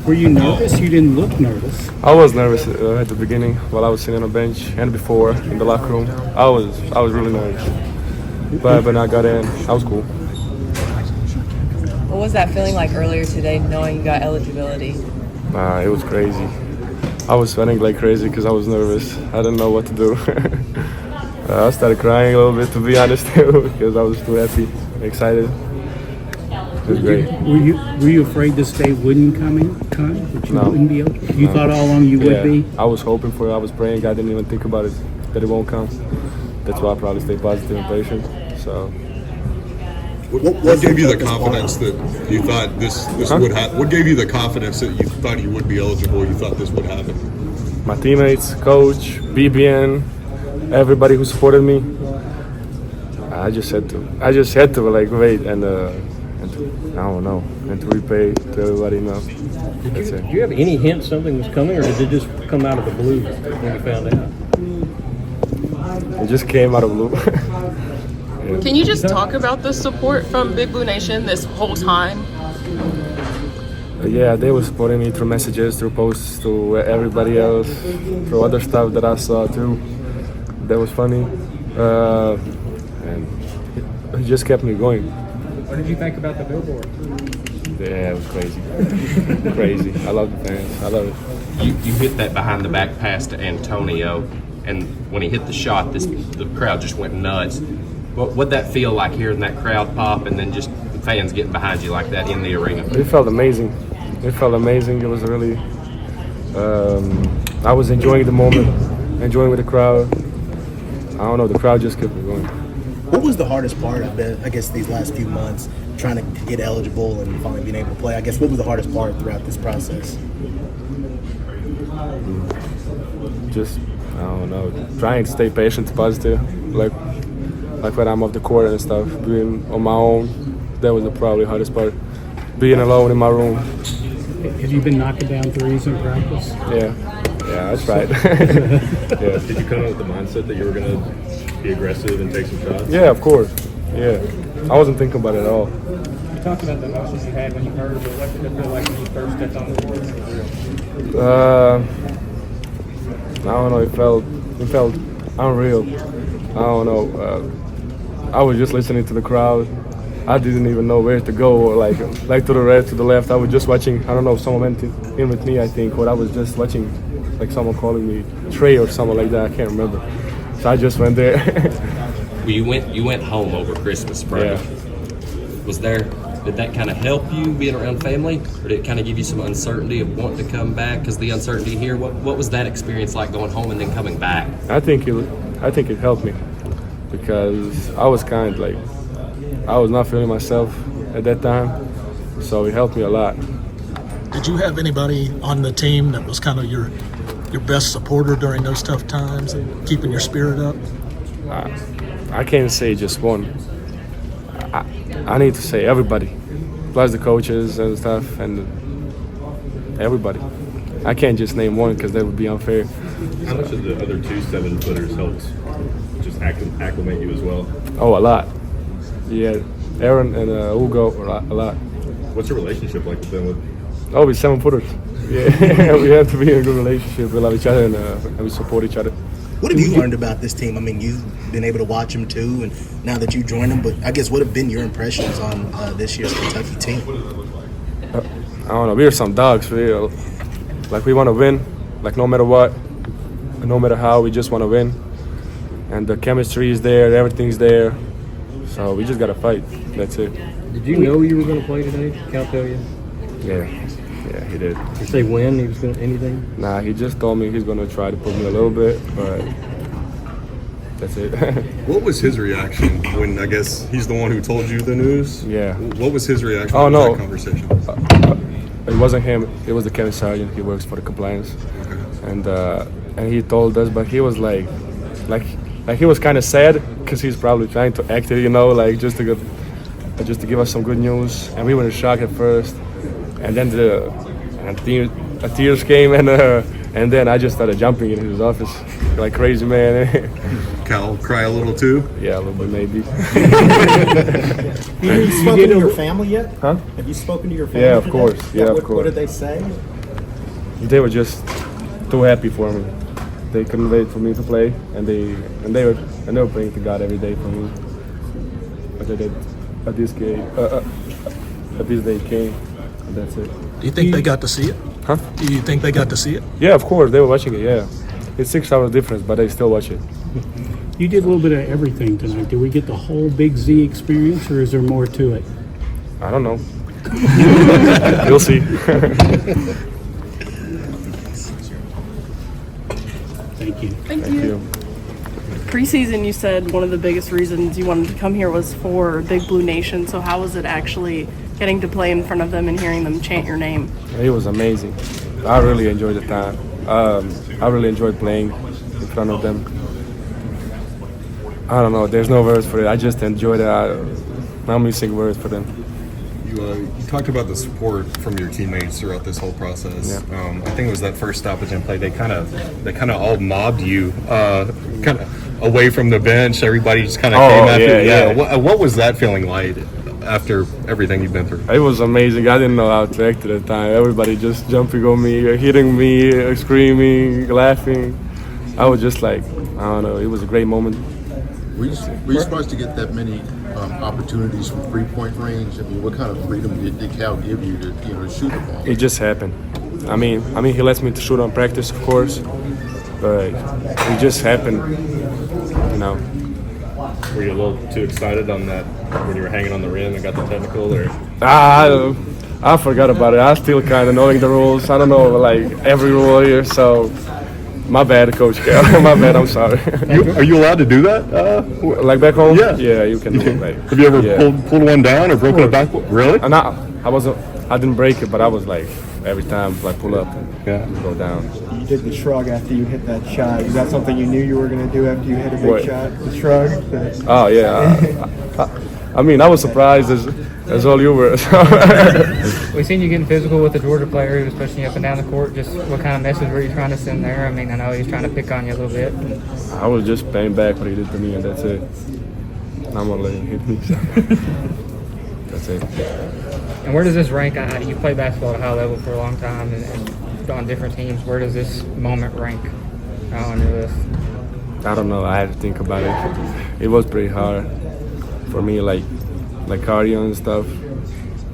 Were you nervous? You didn't look nervous. I was nervous at the beginning while I was sitting on the bench and before in the locker room. I was really nervous. But when I got in, I was cool. What was that feeling like earlier today, knowing you got eligibility? It was crazy. I was sweating like crazy because I was nervous. I didn't know what to do. I started crying a little bit, to be honest, because I was too happy, excited. It was great. Were you afraid this day wouldn't come? That you No. wouldn't be able? You thought all along you would be? I was hoping for it. I was praying. I didn't even think about it, that it won't come. That's why I probably stay positive and patient. So. What gave you the confidence that you thought this would happen? What gave you the confidence that you thought you would be eligible? You thought this would happen? My teammates, coach, BBN, everybody who supported me. I just had to like wait and I don't know, and to repay to everybody. Did you have any hint something was coming, or did it just come out of the blue when you found out? It just came out of blue. Can you just talk about the support from Big Blue Nation this whole time? Yeah, they were supporting me through messages, through posts, to everybody else, through other stuff that I saw too. That was funny, and it just kept me going. What did you think about the billboard? Yeah, it was crazy. Crazy. I love the fans. I love it. You hit that behind the back pass to Antonio, and when he hit the shot, the crowd just went nuts. What'd that feel like, hearing that crowd pop and then just the fans getting behind you like that in the arena? It felt amazing. It felt amazing. It was really. I was enjoying the moment, enjoying with the crowd. I don't know. The crowd just kept me going. What was the hardest part of it, I guess, these last few months, trying to get eligible and finally being able to play? I guess, what was the hardest part throughout this process? Just, I don't know, trying to stay patient, positive, like when I'm off the court and stuff, being on my own. That was the probably hardest part. Being alone in my room. Have you been knocking down threes in practice? Yeah, I tried. Yeah. Did you come in with the mindset that you were going to be aggressive and take some shots? Yeah, of course. Yeah, I wasn't thinking about it at all. You talked about the emotions you had when you heard, but what did it feel like when you first stepped on the court? I don't know. It felt unreal. I don't know. I was just listening to the crowd. I didn't even know where to go, or like to the right, to the left. I was just watching. I don't know. Someone went in with me, I think, or I was just watching, like someone calling me Trey or something like that. I can't remember. So I just went there. Well, you went home over Christmas break. Yeah. Did that kind of help you being around family, or did it kind of give you some uncertainty of wanting to come back? Because the uncertainty here, what was that experience like going home and then coming back? I think it helped me, because I was kind of like, I was not feeling myself at that time, so it helped me a lot. Did you have anybody on the team that was kind of your best supporter during those tough times and keeping your spirit up? I can't say just one. I need to say everybody, plus the coaches and stuff, and everybody. I can't just name one because that would be unfair. How much of the other 2 7-footers helped just acclimate you as well? Oh, a lot. Yeah, Aaron and Hugo, a lot. What's your relationship like with them? Oh, we're 7-footers. Yeah, we have to be in a good relationship. We love each other and we support each other. What have you learned about this team? I mean, you've been able to watch them too, and now that you joined them, but I guess what have been your impressions on this year's Kentucky team? I don't know. We're some dogs. We want to win, like no matter what, no matter how. We just want to win, and the chemistry is there. Everything's there. So we just gotta fight. That's it. Did you know you were going to play today? Cal tell you? Yeah, he did. Did he say when he was going to anything? Nah, he just told me he's gonna try to put me a little bit, but that's it. What was his reaction when, I guess, he's the one who told you the news? Yeah. What was his reaction to that conversation? It wasn't him. It was the Kevin Sargent. He works for the compliance, and he told us, but he was like he was kind of sad because he's probably trying to act it, like just to give us some good news. And we were in shock at first, and then tears came, and And then I just started jumping in his office like crazy, man. Cal cry a little too? Yeah, a little bit maybe. Have you spoken to your family yet? Huh? Have you spoken to your family? Yeah, of today? course. Yeah, of what, course. What did they say? They were just too happy for me. They couldn't wait for me to play, and they were praying to God every day for me. But they did at this game, at this day came, and that's it. Do you think they got to see it? Huh? Do you think they got to see it? Yeah, of course they were watching it. Yeah, it's 6 hours difference, but they still watch it. You did a little bit of everything tonight. Did we get the whole Big Z experience, or is there more to it? I don't know. You'll see. Thank you. Thank you. Preseason, you said one of the biggest reasons you wanted to come here was for Big Blue Nation. So how was it actually getting to play in front of them and hearing them chant your name? It was amazing. I really enjoyed the time. I really enjoyed playing in front of them. I don't know. There's no words for it. I just enjoyed it. I'm missing words for them. You talked about the support from your teammates throughout this whole process. Yeah. I think it was that first stoppage in play. They kind of all mobbed you, kind of away from the bench. Everybody just kind of came after you. Yeah. What was that feeling like after everything you've been through? It was amazing. I didn't know how to act at the time. Everybody just jumping on me, hitting me, screaming, laughing. I was just like, I don't know. It was a great moment. Were you surprised to get that many opportunities from three-point range? I mean, what kind of freedom did Cal give you to shoot the ball? It just happened. I mean, he lets me to shoot on practice, of course, but it just happened. Were you a little too excited on that when you were hanging on the rim and got the technical, or? I forgot about it. I still kind of knowing the rules. I don't know like every rule here, so. My bad, Coach Cal. My bad. I'm sorry. Are you allowed to do that? Like back home? Yeah. Yeah, you can do it. Like, have you ever pulled one down or broken a backboard? Really? I didn't break it, but I was like every time like pull up and go down. You did the shrug after you hit that shot. Is that something you knew you were going to do after you hit a big shot? The shrug? Oh yeah. I mean, I was surprised as all you were. We've seen you getting physical with the Georgia player who was pushing you up and down the court. Just what kind of message were you trying to send there? I mean, I know he was trying to pick on you a little bit. I was just paying back what he did to me, and that's it. I'm gonna let him hit me. So. That's it. And where does this rank? You played basketball at a high level for a long time and on different teams. Where does this moment rank on your list? I don't know. I had to think about it. It was pretty hard for me, like cardio and stuff.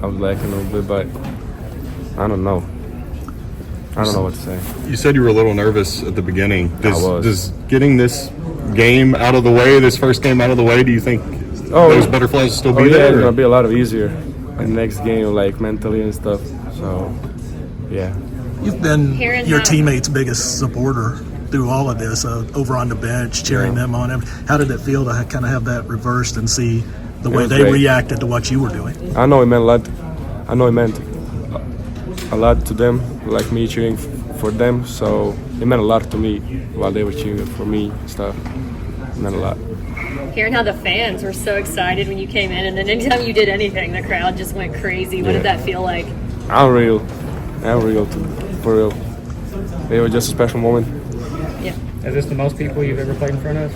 I was lacking a little bit, but I don't know. I don't know what to say. You said you were a little nervous at the beginning. I was. Does getting this game out of the way, this first game out of the way, do you think those butterflies will still be there? Yeah, it's gonna be a lot easier in the next game, like mentally and stuff. So, yeah. You've been your teammates' biggest supporter through all of this, over on the bench, cheering them on. How did it feel to kind of have that reversed and see the way they reacted to what you were doing? I know it meant a lot. I know it meant a lot to them, like me cheering for them. So it meant a lot to me while they were cheering for me and stuff. It meant a lot. Hearing how the fans were so excited when you came in, and then anytime you did anything, the crowd just went crazy. What did that feel like? Unreal, for real. It was just a special moment. Yeah. Is this the most people you've ever played in front of?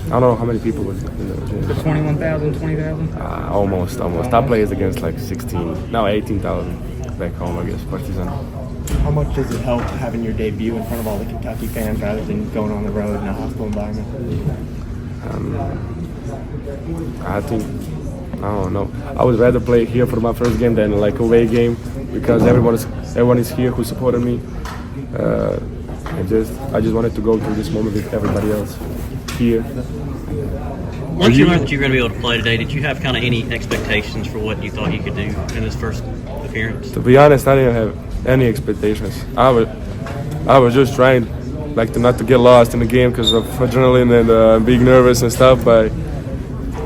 I don't know how many people was in there. 21,000, 20,000? Almost. I played against like 18,000 back home, I guess, Partizan. How much does it help having your debut in front of all the Kentucky fans rather than going on the road in a hostile environment? I don't know. I would rather play here for my first game than like away game because everyone is here who supported me. I just wanted to go through this moment with everybody else here. Once you learned that you were going to be able to play today, did you have kind of any expectations for what you thought you could do in this first appearance? To be honest, I didn't have any expectations. I was just trying like not to get lost in the game because of adrenaline and being nervous and stuff, but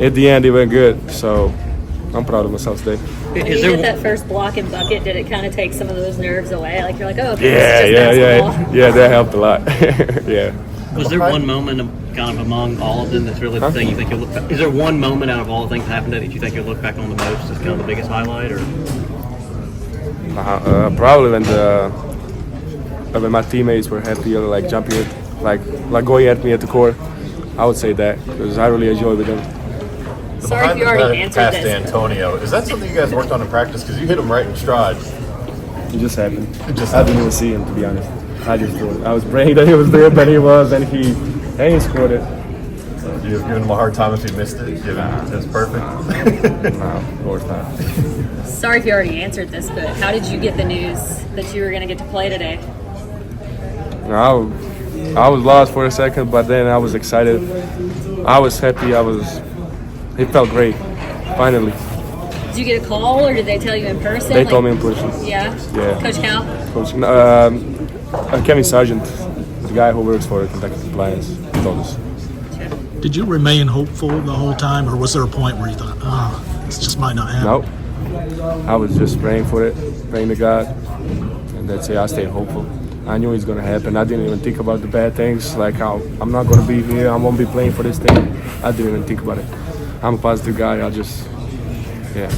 at the end it went good, so I'm proud of myself today. When you hit that first block and bucket, did it kind of take some of those nerves away? Like you're like, oh, okay, yeah, that helped a lot. Yeah. Was there one moment kind of among all of them that's really the thing you think you'll look back? Is there one moment out of all the things that happened that you think you'll look back on the most as kind of the biggest highlight? Or probably when when my teammates were happy or like jumping at, like going at me at the court, I would say that because I really enjoy with them. Sorry if you already answered pass this. to Antonio. Is that something you guys worked on in practice? Because you hit him right in stride. It just happened. Just I didn't even see him, to be honest. I just threw it. I was praying that he was there, but he was, and he scored it. You have given him a hard time if he missed it. Given it was perfect. No, of course not. Sorry if you already answered this, but how did you get the news that you were going to get to play today? No, I was lost for a second, but then I was excited. I was happy. It felt great, finally. Did you get a call, or did they tell you in person? They told me in person. Yeah? Yeah. Coach Cal? Kevin Sargent, the guy who works for Kentucky Compliance, told us. Did you remain hopeful the whole time, or was there a point where you thought, this just might not happen? Nope. I was just praying for it, praying to God, and that's it. I stayed hopeful. I knew it's going to happen. I didn't even think about the bad things, like how I'm not going to be here, I won't be playing for this team. I didn't even think about it. I'm a positive guy. Yeah.